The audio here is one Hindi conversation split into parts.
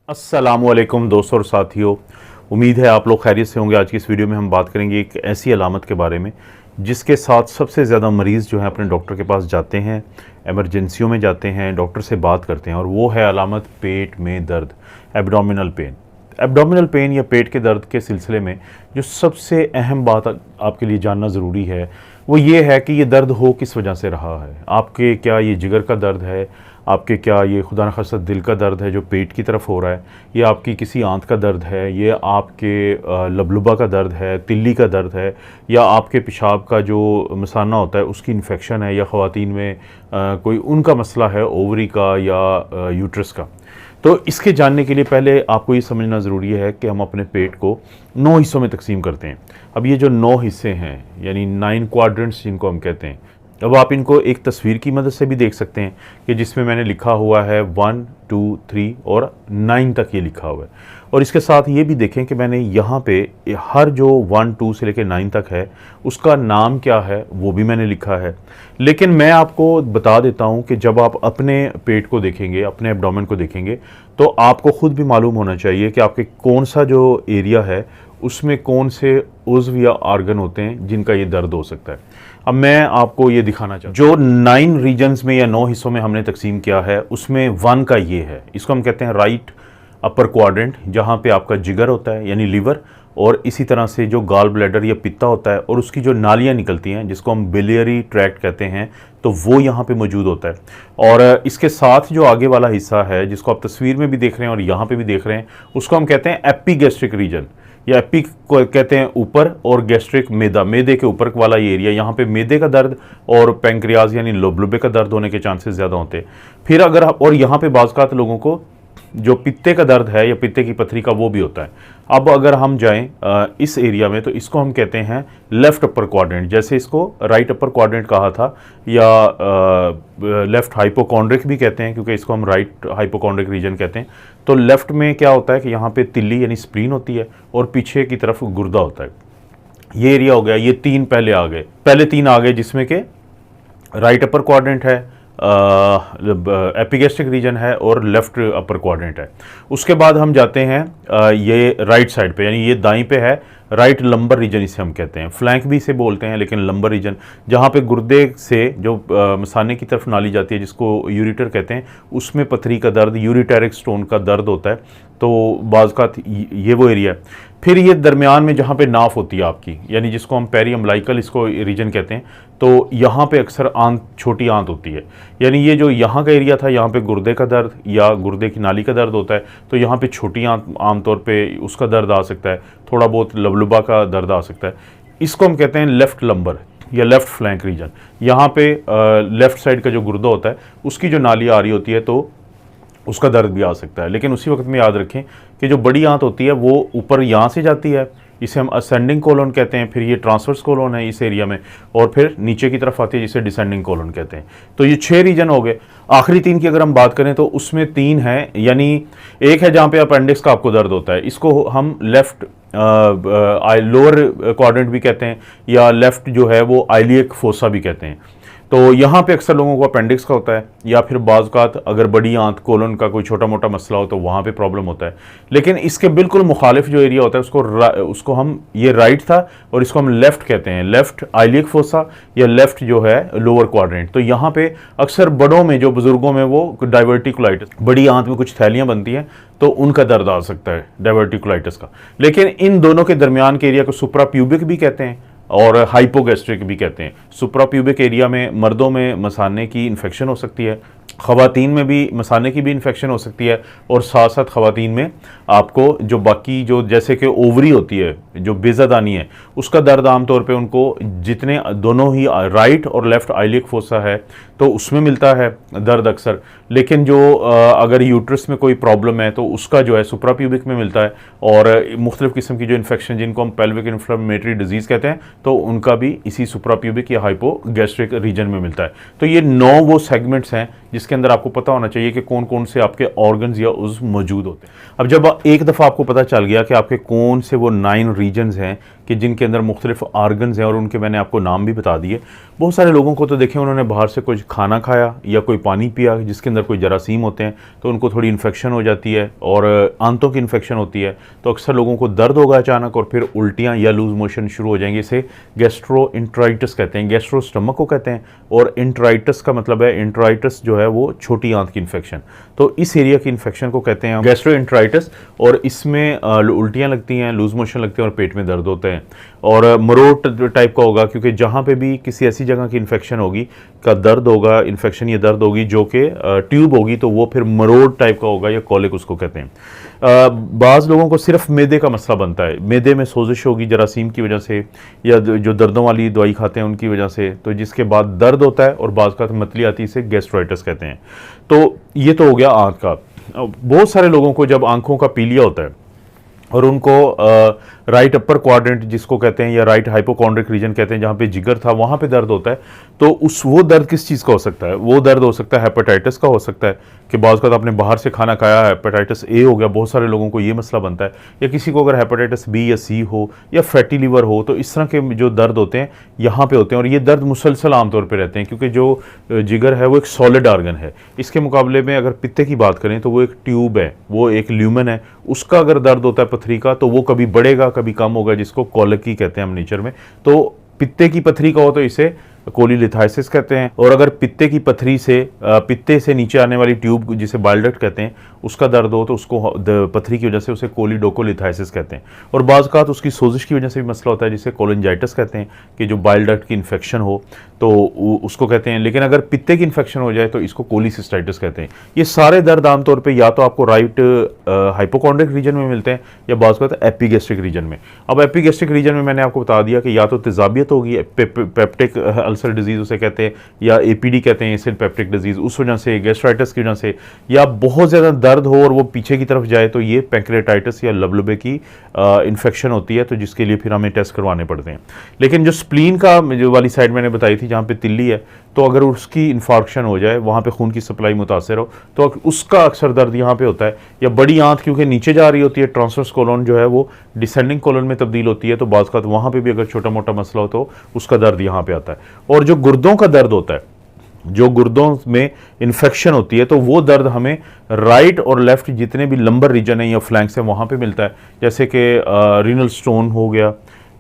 अस्सलामुअलैकुम दोस्तों और साथियों, उम्मीद है आप लोग खैरियत से होंगे। आज की इस वीडियो में हम बात करेंगे एक ऐसी अलामत के बारे में जिसके साथ सबसे ज़्यादा मरीज़ जो हैं अपने डॉक्टर के पास जाते हैं, एमरजेंसियों में जाते हैं, डॉक्टर से बात करते हैं, और वो है अलामत पेट में दर्द, एब्डोमिनल पेन। एब्डोमिनल पेन या पेट के दर्द के सिलसिले में जो सबसे अहम बात आपके लिए जानना ज़रूरी है वो ये है कि ये दर्द हो किस वजह से रहा है। आपके क्या ये जिगर का दर्द है, आपके क्या ये खुदा न खास्ता दिल का दर्द है जो पेट की तरफ हो रहा है, ये आपकी किसी आंत का दर्द है, ये आपके लबलुबा का दर्द है, तिल्ली का दर्द है, या आपके पेशाब का जो मसाना होता है उसकी इन्फेक्शन है, या ख़वातीन में कोई उनका मसला है ओवरी का या यूट्रस का। तो इसके जानने के लिए पहले आपको ये समझना ज़रूरी है कि हम अपने पेट को 9 हिस्सों में तकसीम करते हैं। अब ये जो 9 हिस्से हैं यानी 9 क्वाड्रेंट्स जिनको हम कहते हैं, अब आप इनको एक तस्वीर की मदद से भी देख सकते हैं कि जिसमें मैंने लिखा हुआ है 1, 2, 3 और 9 तक ये लिखा हुआ है। और इसके साथ ये भी देखें कि मैंने यहाँ पे हर जो 1, 2 से लेकर 9 तक है उसका नाम क्या है वो भी मैंने लिखा है। लेकिन मैं आपको बता देता हूँ कि जब आप अपने पेट को देखेंगे, अपने एब्डोमेन को देखेंगे, तो आपको ख़ुद भी मालूम होना चाहिए कि आपके कौन सा जो एरिया है उसमें कौन से उज़्व या आर्गन होते हैं जिनका ये दर्द हो सकता है। अब मैं आपको ये दिखाना चाहता हूँ, जो 9 रीजन्स में या 9 हिस्सों में हमने तकसीम किया है उसमें 1 का ये है, इसको हम कहते हैं राइट अपर क्वाड्रेंट, जहाँ पे आपका जिगर होता है यानी लीवर, और इसी तरह से जो गाल ब्लैडर या पित्ता होता है और उसकी जो नालियाँ निकलती हैं जिसको हम बिलियरी ट्रैक्ट कहते हैं, तो वो यहाँ पे मौजूद होता है। और इसके साथ जो आगे वाला हिस्सा है जिसको आप तस्वीर में भी देख रहे हैं और यहाँ पे भी देख रहे हैं, उसको हम कहते हैं एपीगैस्ट्रिक रीजन, या एपी को कहते हैं ऊपर, और गैस्ट्रिक मैदा, मैदे के ऊपर वाला ये एरिया। यहाँ पे मैदे का दर्द और पैंक्रियाज यानी लबलुबे का दर्द होने के चांसेस ज़्यादा होते हैं। फिर अगर और यहाँ पे बाज़ लोगों को जो पित्ते का दर्द है या पित्ते की पथरी का वो भी होता है। अब अगर हम जाएं इस एरिया में, तो इसको हम कहते हैं लेफ़्ट अपर क्वाड्रेंट, जैसे इसको राइट अपर क्वाड्रेंट कहा था, या लेफ़्ट हाइपोकॉन्ड्रिक भी कहते हैं क्योंकि इसको हम राइट हाइपोकॉन्ड्रिक रीजन कहते हैं। तो लेफ़्ट में क्या होता है कि यहाँ पे तिल्ली यानी स्प्लीन होती है और पीछे की तरफ गुर्दा होता है। ये एरिया हो गया, ये 3 पहले 3 आ गए जिसमें कि राइट अपर क्वाड्रेंट है, एपिगैस्ट्रिक रीजन है और लेफ्ट अपर क्वाड्रेंट है। उसके बाद हम जाते हैं ये राइट साइड पे, यानी ये दाईं पे है राइट लंबर रीजन, इसे हम कहते हैं, फ्लैंक भी इसे बोलते हैं लेकिन लंबर रीजन, जहाँ पे गुर्दे से जो मसाने की तरफ नाली जाती है जिसको यूरिटर कहते हैं, उसमें पथरी का दर्द, यूरिटेरिक स्टोन का दर्द होता है। तो बाज़ का ये वो एरिया है। फिर ये दरमियान में जहाँ पे नाफ होती है आपकी, यानी जिसको हम पेरी अम्बिलिकल इसको रीजन कहते हैं, तो यहाँ पे अक्सर आंत, छोटी आंत होती है, यानी ये जो यहाँ का एरिया था, यहाँ पे गुर्दे का दर्द या गुर्दे की नाली का दर्द होता है, तो यहाँ पे छोटी आंत आमतौर पे उसका दर्द आ सकता है, थोड़ा बहुत लबलुबा का दर्द आ सकता है। इसको हम कहते हैं लेफ़्ट लंबर या लेफ़्ट फ्लैंक रीजन। यहाँ पे लेफ़्ट साइड का जो गुर्दा होता है उसकी जो नाली आ रही होती है तो उसका दर्द भी आ सकता है। लेकिन उसी वक्त में याद रखें कि जो बड़ी आंत होती है वो ऊपर यहाँ से जाती है, इसे हम असेंडिंग कोलन कहते हैं, फिर ये ट्रांसवर्स कोलन है इस एरिया में, और फिर नीचे की तरफ आती है जिसे डिसेंडिंग कोलन कहते हैं। तो ये 6 रीजन हो गए। आखिरी 3 की अगर हम बात करें तो उसमें 3 हैं, यानी एक है जहाँ पे अपेंडिक्स का आपको दर्द होता है, इसको हम लेफ्ट लोअर क्वाड्रेंट भी कहते हैं, या लेफ्ट जो है वो आइलियक फोसा भी कहते हैं। तो यहाँ पे अक्सर लोगों को अपेंडिक्स का होता है, या फिर बाज़ अगर बड़ी आंत कोलन का कोई छोटा मोटा मसला हो तो वहाँ पे प्रॉब्लम होता है। लेकिन इसके बिल्कुल मुखालिफ जो एरिया होता है उसको हम, ये राइट था और इसको हम लेफ़्ट कहते हैं, लेफ़्ट आइलियक फोसा या लेफ़्ट जो है लोअर क्वाड्रेंट। तो यहाँ पे अक्सर बड़ों में, जो बुजुर्गों में, वो डाइवर्टिकुलाइटिस, बड़ी आंत में कुछ थैलियाँ बनती हैं तो उनका दर्द आ सकता है डाइवर्टिकुलाइटिस का। लेकिन इन दोनों के दरमियान के एरिया को सुप्राप्यूबिक भी कहते हैं और हाइपोगैस्ट्रिक भी कहते हैं। सुप्राप्यूबिक एरिया में मर्दों में मसाने की इन्फेक्शन हो सकती है, ख़वातीन में भी मसाने की भी इन्फेक्शन हो सकती है, और साथ साथ ख़वातीन में आपको जो बाकी जो जैसे कि ओवरी होती है, जो बेज़ादानी है, उसका दर्द आमतौर पे उनको जितने दोनों ही राइट और लेफ़्ट आइलिक फोसा है तो उसमें मिलता है दर्द अक्सर। लेकिन जो अगर यूट्रस में कोई प्रॉब्लम है तो उसका जो है सुप्राप्यूबिक में मिलता है, और मुख्तलिफ़ किस्म की जो इन्फेक्शन जिनको हम पेल्विक इन्फ्लेमेटरी डिजीज़ कहते हैं तो उनका भी इसी सुप्राप्यूबिक या हाइपोगैस्ट्रिक रीजन में मिलता है। तो ये 9 वो सेगमेंट्स हैं जिसके अंदर आपको पता होना चाहिए कि कौन कौन से आपके ऑर्गन्स या उज़्व मौजूद होते हैं। अब जब एक दफ़ा आपको पता चल गया कि आपके कौन से वो 9 रीजन्स हैं कि जिनके अंदर मुख्तलिफ आर्गन्स हैं और उनके मैंने आपको नाम भी बता दिए। बहुत सारे लोगों को तो देखें उन्होंने बाहर से कुछ खाना खाया या कोई पानी पिया जिसके अंदर कोई जरासीम होते हैं, तो उनको थोड़ी इन्फेक्शन हो जाती है और आंतों की इन्फेक्शन होती है, तो अक्सर लोगों को दर्द होगा अचानक और फिर उल्टियाँ या लूज मोशन शुरू हो जाएंगे। इसे गैस्ट्रोइंट्राइटिस कहते हैं, गैस्ट्रो स्टमक को कहते हैं, और इंट्राइटिस का मतलब है, इंट्राइटिस जो है वो छोटी आंत की इन्फेक्शन, तो इस एरिया की इन्फेक्शन को कहते हैं गैस्ट्रोइंट्राइटिस। और इसमें उल्टियाँ लगती हैं, लूज मोशन लगते हैं और पेट में दर्द होते हैं, और मरोट टाइप का होगा क्योंकि जहाँ पे भी किसी ऐसी जगह की इन्फेक्शन होगी का दर्द होगा, इन्फेक्शन या दर्द होगी जो कि ट्यूब होगी, तो वो फिर मरोट टाइप का होगा या कॉलिक उसको कहते हैं। बाज़ लोगों को सिर्फ मैदे का मसला बनता है, मैदे में सोजिश होगी जरासीम की वजह से या जो दर्दों वाली दवाई खाते हैं उनकी वजह से, तो जिसके बाद दर्द होता है और बाज़ का मतली आती है, इसे गैस्ट्राइटिस कहते हैं। तो ये तो हो गया आँख का। बहुत सारे लोगों को जब आंखों का पीलिया होता है और उनको राइट अपर क्वाड्रेंट जिसको कहते हैं या राइट हाइपोकॉन्ड्रिक रीजन कहते हैं, जहाँ पे जिगर था वहाँ पे दर्द होता है, तो वो दर्द किस चीज़ का हो सकता है? वो दर्द हो सकता है हेपेटाइटिस का, हो सकता है कि बाज़ का आपने बाहर से खाना खाया, हेपेटाइटिस ए हो गया, बहुत सारे लोगों को ये मसला बनता है, या किसी को अगर हेपेटाइटिस बी या सी हो या फैटी लीवर हो, तो इस तरह के जो दर्द होते हैं यहाँ पे होते हैं। और ये दर्द मुसलसल आमतौर पर रहते हैं क्योंकि जो जिगर है वो एक सॉलिड आर्गन है। इसके मुकाबले में अगर पित्ते की बात करें तो वो एक ट्यूब है, वो एक ल्यूमन है, उसका अगर दर्द होता है पथरी का तो वो कभी बढ़ेगा कभी कम होगा, जिसको कॉलिकी कहते हैं हम नेचर में। तो पित्ते की पथरी का हो तो इसे कोलीलिथाइसिस कहते हैं, और अगर पित्ते की पथरी से पित्ते से नीचे आने वाली ट्यूब जिसे बाइल डक्ट कहते हैं उसका दर्द हो तो उसको पथरी की वजह से उसे कोलिडोकोलिथाइसिस कहते हैं। और बाज़ का उसकी सोजिश की वजह से भी मसला होता है जिसे कोलिंजाइटिस कहते हैं कि जो बाइल डक्ट की इन्फेक्शन हो तो उसको कहते हैं। लेकिन अगर पित्ते की इन्फेक्शन हो जाए तो इसको कोलिसिस्टाइटिस कहते हैं। ये सारे दर्द आमतौर पर या तो आपको राइट हाइपोकॉन्ड्रिक रीजन में मिलते हैं या बाज़ का एपिगेस्ट्रिक रीजन में। अब एपिगेस्ट्रिक रीजन में मैंने आपको बता दिया कि या तो तेजाबियत होगी, पेप्टिक अल्सर डिजीज उसे कहते हैं, या एपीडी कहते हैं एसिड पेप्टिक डिजीज, उस वजह से गैस्ट्राइटिस की वजह से, या बहुत ज़्यादा दर्द हो और वो पीछे की तरफ जाए तो ये पैंक्रेटाइटिस या लबलबे की इन्फेक्शन होती है, तो जिसके लिए फिर हमें टेस्ट करवाने पड़ते हैं। लेकिन जो स्प्लीन का जो वाली साइड मैंने बताई थी जहाँ पे तिल्ली है, तो अगर उसकी इन्फार्क्शन हो जाए, वहाँ पे खून की सप्लाई मुतासर हो, तो उसका अक्सर दर्द यहाँ पे होता है। या बड़ी आंत क्योंकि नीचे जा रही होती है, ट्रांसवर्स कोलन जो है वो डिसेंडिंग कोलन में तब्दील होती है, तो बाज़ का वहाँ पे भी अगर छोटा मोटा मसला हो तो उसका दर्द यहाँ पे आता है। और जो गुर्दों का दर्द होता है, जो गुर्दों में इन्फेक्शन होती है, तो वो दर्द हमें राइट और लेफ्ट जितने भी लंबर रीजन है या फ्लैंक्स है वहाँ पे मिलता है। जैसे कि रीनल स्टोन हो गया,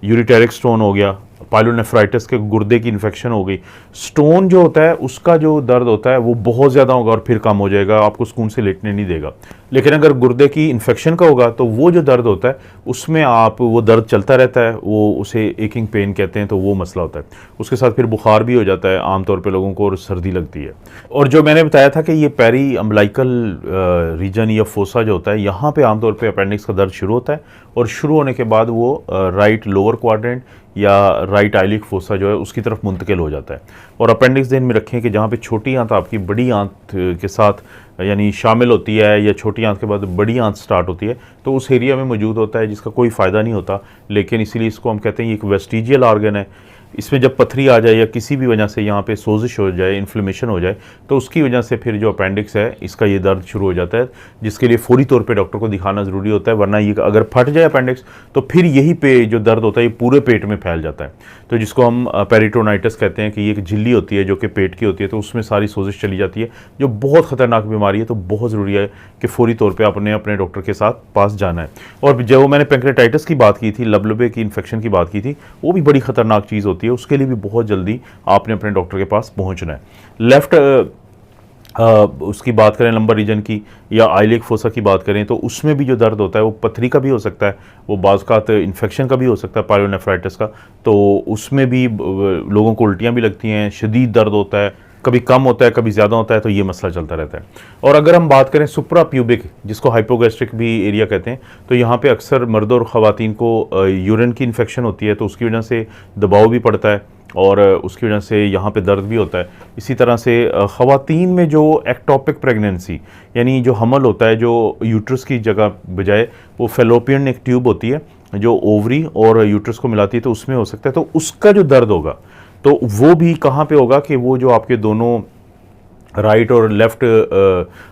यूरिटेरिक स्टोन हो गया, पाइलोनेफ्राइटिस के गुर्दे की इन्फेक्शन हो गई। स्टोन जो होता है उसका जो दर्द होता है वो बहुत ज़्यादा होगा और फिर कम हो जाएगा, आपको सुकून से लेटने नहीं देगा। लेकिन अगर गुर्दे की इन्फेक्शन का होगा तो वो जो दर्द होता है उसमें वो दर्द चलता रहता है, वो उसे एकिंग पेन कहते हैं, तो वो मसला होता है। उसके साथ फिर बुखार भी हो जाता है आमतौर पर लोगों को, और सर्दी लगती है। और जो मैंने बताया था कि ये पेरी अम्बलाइकल रीजन या फोसा जो होता है, यहाँ पर आमतौर पर अपेंडिक्स का दर्द शुरू होता है, और शुरू होने के बाद वो राइट लोअर क्वाड्रेंट या राइट आइलिक फोसा जो है उसकी तरफ मुंतकिल हो जाता है। और अपेंडिक्स ध्यान में रखें कि जहाँ पे छोटी आंत आपकी बड़ी आंत के साथ यानी शामिल होती है, या छोटी आंत के बाद बड़ी आंत स्टार्ट होती है, तो उस एरिया में मौजूद होता है जिसका कोई फ़ायदा नहीं होता, लेकिन इसीलिए इसको हम कहते हैं ये एक वेस्टिजियल आर्गन है। इसमें जब पथरी आ जाए या किसी भी वजह से यहाँ पे सोजिश हो जाए, इन्फ्लेमेशन हो जाए, तो उसकी वजह से फिर जो अपेंडिक्स है इसका ये दर्द शुरू हो जाता है, जिसके लिए फौरी तौर पे डॉक्टर को दिखाना ज़रूरी होता है। वरना ये अगर फट जाए अपेंडिक्स तो फिर यही पे जो दर्द होता है ये पूरे पेट में फैल जाता है, तो जिसको हम पेरिटोनाइटिस कहते हैं कि ये एक झिल्ली होती है जो कि पेट की होती है, तो उसमें सारी सोजिश चली जाती है, जो बहुत ख़तरनाक बीमारी है। तो बहुत ज़रूरी है कि फौरी तौर पर आपने अपने डॉक्टर के साथ पास जाना है। और जो मैंने पैंक्रेटाइटिस की बात की थी, लबलबे की इन्फेक्शन की बात की थी, वो भी बड़ी ख़तरनाक चीज़ होती है, उसके लिए भी बहुत जल्दी आपने अपने डॉक्टर के पास पहुंचना है। लेफ्ट उसकी बात करें लंबर रीजन की या आइलिक फोसा की बात करें, तो उसमें भी जो दर्द होता है वो पथरी का भी हो सकता है, वो बाज़ इन्फेक्शन का भी हो सकता है, पाइलोनेफ्राइटिस का, तो उसमें भी लोगों को उल्टियाँ भी लगती हैं, शदीद दर्द होता है, कभी कम होता है कभी ज़्यादा होता है, तो ये मसला चलता रहता है। और अगर हम बात करें सुप्रा प्यूबिक जिसको हाइपोगैस्ट्रिक भी एरिया कहते हैं, तो यहाँ पे अक्सर मर्दों और ख़वातीन को यूरिन की इन्फेक्शन होती है, तो उसकी वजह से दबाव भी पड़ता है और उसकी वजह से यहाँ पे दर्द भी होता है। इसी तरह से ख़वातीन में जो एक्टोपिक प्रेगनेंसी यानी जो हमल होता है, जो यूट्रस की जगह बजाय वो फेलोपियन एक ट्यूब होती है जो ओवरी और यूट्रस को मिलाती है, तो उसमें हो सकता है, तो उसका जो दर्द होगा तो वो भी कहाँ पे होगा कि वो जो आपके दोनों राइट और लेफ़्ट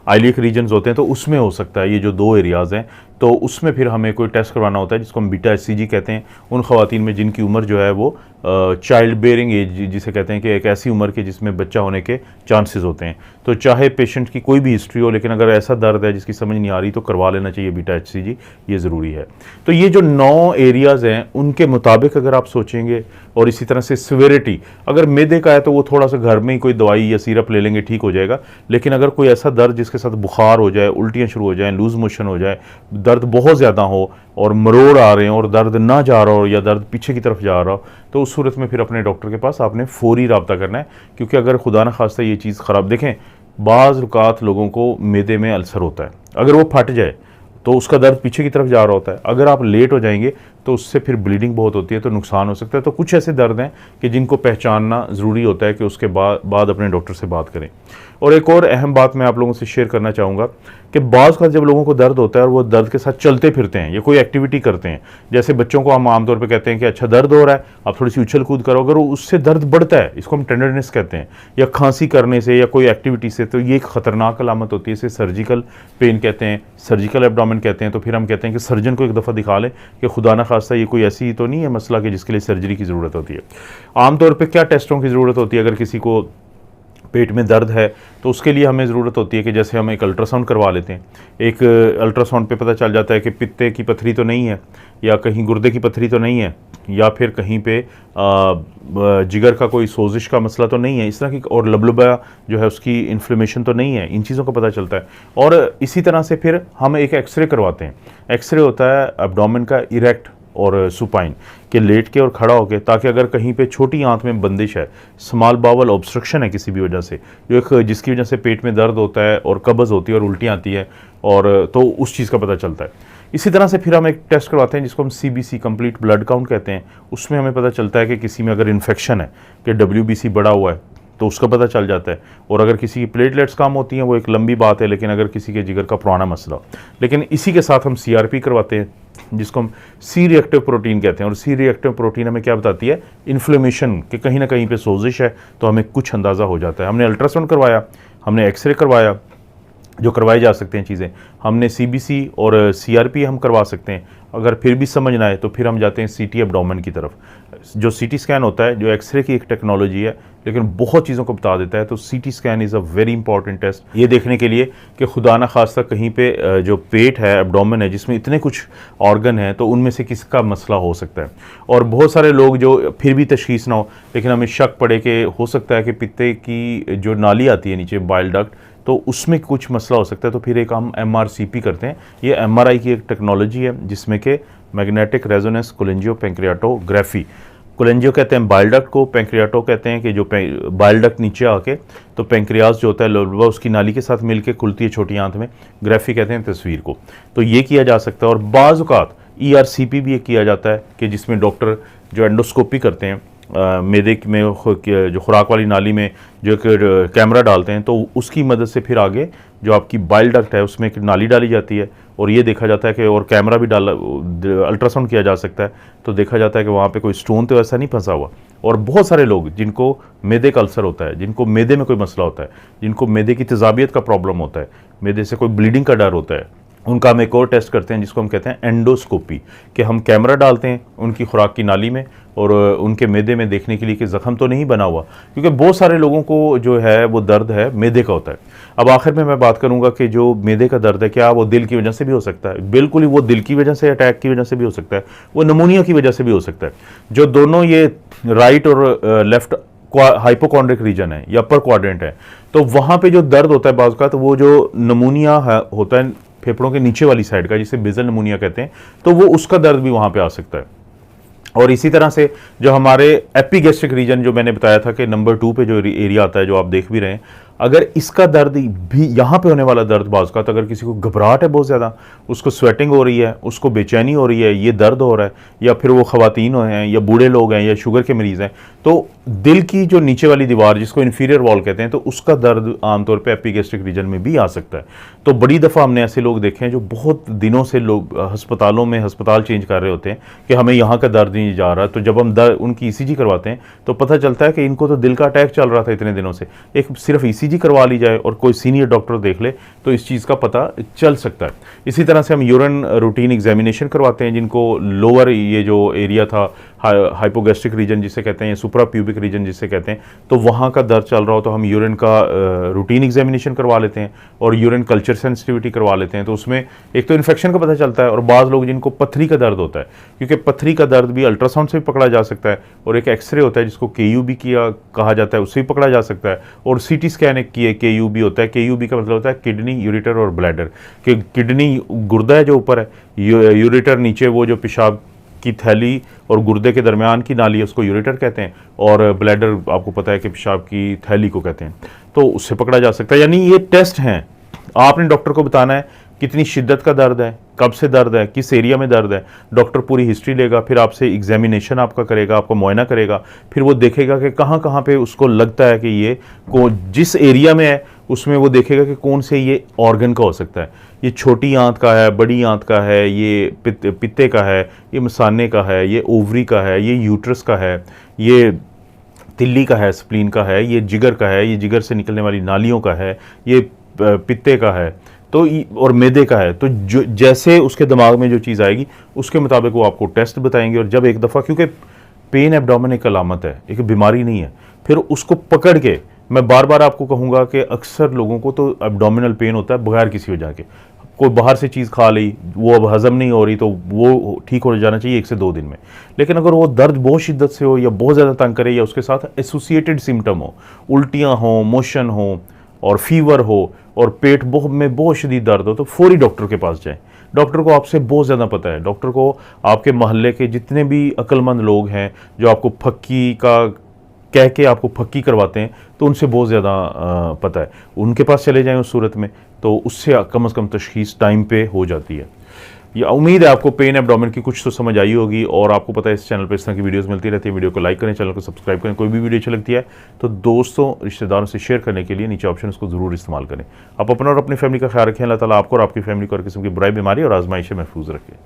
आइलिक रीजन्स होते हैं, तो उसमें हो सकता है ये जो 2 एरियाज़ हैं, तो उसमें फिर हमें कोई टेस्ट करवाना होता है जिसको हम बीटा एचसीजी कहते हैं, उन ख़वातीन में जिनकी उम्र जो है वो चाइल्ड बेयरिंग एज जिसे कहते हैं कि एक ऐसी उम्र के जिसमें बच्चा होने के चांसेस होते हैं। तो चाहे पेशेंट की कोई भी हिस्ट्री हो, लेकिन अगर ऐसा दर्द है जिसकी समझ नहीं आ रही तो करवा लेना चाहिए बीटा एचसीजी, ये ज़रूरी है। तो ये जो 9 एरियाज़ हैं उनके मुताबिक अगर आप सोचेंगे, और इसी तरह से सिविरिटी, अगर मैदे का है तो वो थोड़ा सा घर में ही कोई दवाई या सिरप ले लेंगे, ठीक हो जाएगा। लेकिन अगर कोई ऐसा दर्द जिसके साथ बुखार हो जाए, उल्टियाँ शुरू हो जाएँ, लूज़ मोशन हो जाए, दर्द बहुत ज़्यादा हो और मरोड़ आ रहे हैं और दर्द ना जा रहा हो या दर्द पीछे की तरफ जा रहा हो, तो उस सूरत में फिर अपने डॉक्टर के पास आपने फौरी रब्ता करना है। क्योंकि अगर खुदा न खास्ता ये चीज़ ख़राब, देखें बाज़ औक़ात लोगों को मैदे में अल्सर होता है, अगर वो फट जाए तो उसका दर्द पीछे की तरफ जा रहा होता है, अगर आप लेट हो जाएंगे तो उससे फिर ब्लीडिंग बहुत होती है, तो नुकसान हो सकता है। तो कुछ ऐसे दर्द हैं कि जिनको पहचानना ज़रूरी होता है कि उसके बाद अपने डॉक्टर से बात करें। और एक और अहम बात मैं आप लोगों से शेयर करना चाहूँगा कि बाज़ का जब लोगों को दर्द होता है और वो दर्द के साथ चलते फिरते हैं या कोई एक्टिविटी करते हैं, जैसे बच्चों को हम आमतौर पे कहते हैं कि अच्छा दर्द हो रहा है, आप थोड़ी सी उछल कूद करो, अगर उससे दर्द बढ़ता है, इसको हम टेंडरनेस कहते हैं, या खांसी करने से या कोई एक्टिविटी से, तो ये एक ख़तरनाक अलामत होती है। इसे सर्जिकल पेन कहते हैं, सर्जिकल एब्डोमेन कहते हैं। तो फिर हम कहते हैं कि सर्जन को एक दफ़ा दिखा लें कि खुदा न खास्ता ये कोई ऐसी तो नहीं है मसला कि जिसके लिए सर्जरी की ज़रूरत होती है। आमतौर पर क्या टेस्टों की ज़रूरत होती है अगर किसी को पेट में दर्द है, तो उसके लिए हमें ज़रूरत होती है कि जैसे हम एक अल्ट्रासाउंड करवा लेते हैं। एक अल्ट्रासाउंड पे पता चल जाता है कि पित्ते की पथरी तो नहीं है, या कहीं गुर्दे की पथरी तो नहीं है, या फिर कहीं पे जिगर का कोई सोजिश का मसला तो नहीं है, इस तरह की, और लबलबा जो है उसकी इन्फ्लेमेशन तो नहीं है। इन चीज़ों का पता चलता है। और इसी तरह से फिर हम एक एक्सरे करवाते हैं। एक्सरे होता है एब्डोमेन का इरेक्ट और सुपाइन के लेट के और खड़ा होके, ताकि अगर कहीं पे छोटी आंत में बंदिश है, स्मॉल बावल ऑब्स्ट्रक्शन है किसी भी वजह से, जो एक जिसकी वजह से पेट में दर्द होता है और कब्ज़ होती है और उल्टियाँ आती है, और तो उस चीज़ का पता चलता है। इसी तरह से फिर हम एक टेस्ट करवाते हैं जिसको हम CBC कंप्लीट ब्लड काउंट कहते हैं। उसमें हमें पता चलता है कि किसी में अगर इन्फेक्शन है, कि WBC बढ़ा हुआ है, तो उसका पता चल जाता है। और अगर किसी की प्लेटलेट्स कम होती हैं वो एक लंबी बात है, लेकिन अगर किसी के जिगर का पुराना मसला, लेकिन इसी के साथ हम CRP करवाते हैं जिसको हम सी रिएक्टिव प्रोटीन कहते हैं। और सी रिएक्टिव प्रोटीन हमें क्या बताती है, इन्फ्लेमेशन के कहीं ना कहीं पे सोजिश है, तो हमें कुछ अंदाज़ा हो जाता है। हमने अल्ट्रासाउंड करवाया, हमने एक्सरे करवाया, जो करवाई जा सकते हैं चीज़ें, हमने CBC और CRP हम करवा सकते हैं। अगर फिर भी समझ ना आए तो फिर हम जाते हैं CT एब्डोमेन की तरफ, जो CT स्कैन होता है, जो एक्सरे की एक टेक्नोलॉजी है लेकिन बहुत चीज़ों को बता देता है। तो CT scan is a very important test, ये देखने के लिए कि खुदा ना खास्ता कहीं पे जो पेट है, एब्डोमेन है, जिसमें इतने कुछ ऑर्गन हैं, तो उनमें से किसका मसला हो सकता है। और बहुत सारे लोग जो फिर भी तशखीस ना हो, लेकिन हमें शक पड़े कि हो सकता है कि पित्ते की जो नाली आती है नीचे, बाइल डक्ट, तो उसमें कुछ मसला हो सकता है। तो फिर एक हम MRCP करते हैं। ये MRI की एक टेक्नोलॉजी है जिसमें कि मैग्नेटिक रेजोनेंस कोलेंजियो पेंक्रियाटोग्राफी, कोलेंजियो कहते हैं बाइल डक्ट को, पेंक्रियाटो कहते हैं कि जो बाइल डक्ट नीचे आके, तो पेंक्रियास जो होता है लोलवा उसकी नाली के साथ मिलके खुलती है छोटी आंत में, ग्राफी कहते हैं तस्वीर को। तो ये किया जा सकता है। और बाज़ औक़ात ERCP भी एक किया जाता है कि जिसमें डॉक्टर जो एंडोस्कोपी करते हैं, मैदे में जो खुराक वाली नाली में जो एक कैमरा डालते हैं, तो उसकी मदद से फिर आगे जो आपकी बाइल डक्ट है उसमें एक नाली डाली जाती है, और ये देखा जाता है कि, और कैमरा भी डाला, अल्ट्रासाउंड किया जा सकता है, तो देखा जाता है कि वहाँ पे कोई स्टोन तो ऐसा नहीं फंसा हुआ। और बहुत सारे लोग जिनको मैदे का अल्सर होता है, जिनको मैदे में कोई मसला होता है, जिनको मैदे की तेज़ाबियत का प्रॉब्लम होता है, मैदे से कोई ब्लीडिंग का डर होता है, उनका हम एक और टेस्ट करते हैं जिसको हम कहते हैं एंडोस्कोपी, कि हम कैमरा डालते हैं उनकी खुराक की नाली में और उनके मैदे में देखने के लिए कि ज़ख़म तो नहीं बना हुआ, क्योंकि बहुत सारे लोगों को जो है वो दर्द है मैदे का होता है। अब आखिर में मैं बात करूंगा कि जो मैदे का दर्द है, क्या वो दिल की वजह से भी हो सकता है? बिल्कुल ही, वो दिल की वजह से, अटैक की वजह से भी हो सकता है, वो नमूनिया की वजह से भी हो सकता है। जो दोनों ये राइट और लेफ्ट हाइपोकॉन्ड्रिक रीजन है या अपर क्वाड्रेंट है, तो वहाँ पर जो दर्द होता है बाज़ का, तो वो जो नमूनिया होता है फेफड़ों के नीचे वाली साइड का, जिसे बेजल नमूनिया कहते हैं, तो वो उसका दर्द भी वहाँ पे आ सकता है। और इसी तरह से जो हमारे एपिगैस्ट्रिक रीजन, जो मैंने बताया था कि नंबर 2 पे जो एरिया आता है, जो आप देख भी रहे हैं, अगर इसका दर्द भी, यहाँ पे होने वाला दर्द बाज़ का, तो अगर किसी को घबराहट है बहुत ज़्यादा, उसको स्वेटिंग हो रही है, उसको बेचैनी हो रही है, ये दर्द हो रहा है, या फिर वो ख़वातीन हैं या बूढ़े लोग हैं या शुगर के मरीज़ हैं, तो दिल की जो नीचे वाली दीवार, जिसको इन्फीरियर वॉल कहते हैं, तो उसका दर्द आमतौर पे एपिगैस्ट्रिक रीजन में भी आ सकता है। तो बड़ी दफ़ा हमने ऐसे लोग देखे हैं जो बहुत दिनों से लोग अस्पतालों में हस्पताल चेंज कर रहे होते हैं कि हमें यहाँ का दर्द नहीं जा रहा। तो जब हम उनकी ECG करवाते हैं तो पता चलता है कि इनको तो दिल का अटैक चल रहा था इतने दिनों से, एक सिर्फ ECG ईसीजी करवा ली जाए और कोई सीनियर डॉक्टर देख ले तो इस चीज़ का पता चल सकता है। इसी तरह से हम यूरिन रूटीन एग्जामिनेशन करवाते हैं जिनको लोअर ये जो एरिया था हाइपोगैस्ट्रिक रीजन जिसे कहते हैं या सुप्रा प्यूबिक रीजन जिसे कहते हैं, तो वहाँ का दर्द चल रहा हो तो हम यूरिन का रूटीन एग्जामिनेशन करवा लेते हैं और यूरिन कल्चर सेंसिटिविटी करवा लेते हैं। तो उसमें एक तो इन्फेक्शन का पता चलता है और बाज़ लोग जिनको पथरी का दर्द होता है, क्योंकि पथरी का दर्द भी अल्ट्रासाउंड से भी पकड़ा जा सकता है और एक एक्सरे होता है जिसको KUB किया कहा जाता है, उससे भी पकड़ा जा सकता है, और CT स्कैन एक की KUB होता है। KUB का मतलब होता है किडनी, यूरेटर और ब्लैडर। कि किडनी गुर्दा है जो ऊपर है, यूरेटर नीचे वो जो पेशाब की थैली और गुर्दे के दरमियान की नाली है उसको यूरेटर कहते हैं, और ब्लैडर आपको पता है कि पेशाब की थैली को कहते हैं, तो उससे पकड़ा जा सकता है। यानी ये टेस्ट हैं, आपने डॉक्टर को बताना है कितनी शिद्दत का दर्द है, कब से दर्द है, किस एरिया में दर्द है। डॉक्टर पूरी हिस्ट्री लेगा, फिर आपसे एग्जामिनेशन आपका करेगा, आपको मुआयना करेगा, फिर वो देखेगा कि कहाँ कहाँ पे उसको लगता है कि ये को जिस एरिया में है उसमें वो देखेगा कि कौन से ये ऑर्गन का हो सकता है। ये छोटी आंत का है, बड़ी आंत का है, ये पित्ते का है, ये मसाने का है, ये ओवरी का है, ये यूट्रस का है, ये तिल्ली का है, स्प्लीन का है, ये जिगर का है, ये जिगर से निकलने वाली नालियों का है, ये पित्ते का है, तो और मैदे का है। तो जो जैसे उसके दिमाग में जो चीज़ आएगी उसके मुताबिक वो आपको टेस्ट बताएंगे। और जब एक दफ़ा, क्योंकि पेन एब्डोमेन एक अलामत है, एक बीमारी नहीं है, फिर उसको पकड़ के मैं बार बार आपको कहूँगा कि अक्सर लोगों को तो एब्डोमिनल पेन होता है बगैर किसी वजह के, कोई बाहर से चीज़ खा ली, वो अब हज़म नहीं हो रही तो वो ठीक हो जाना चाहिए 1 से 2 दिन में। लेकिन अगर वो दर्द बहुत शिद्दत से हो या बहुत ज़्यादा तंग करे या उसके साथ एसोसिएटेड सिम्टम हो, उल्टियाँ हो, मोशन हो और फीवर हो और पेट में बहुत शदीद दर्द हो, तो फौरी डॉक्टर के पास जाएं। डॉक्टर को आपसे बहुत ज़्यादा पता है, डॉक्टर को आपके मोहल्ले के जितने भी अक्लमंद लोग हैं जो आपको फक्की का कह के आपको फक्की करवाते हैं, तो उनसे बहुत ज़्यादा पता है। उनके पास चले जाएं उस सूरत में, तो उससे कम से कम तशखीस टाइम पे हो जाती है। ये उम्मीद है आपको पेन एब्डोमेन की कुछ तो समझ आई होगी, और आपको पता है इस चैनल पर इस तरह की वीडियोस मिलती रहती है। वीडियो को लाइक करें, चैनल को सब्सक्राइब करें। कोई भी वीडियो अच्छी लगती है तो दोस्तों रिश्तेदारों से शेयर करने के लिए नीचे ऑप्शन उसको ज़रूर इस्तेमाल करें। आप अपना और अपनी फैमिली का ख्याल रखें। अल्लाह ताला आपको और आपकी फैमिली को हर किस्म की बुराई, बीमारी और आजमाइश से महफूज रखें।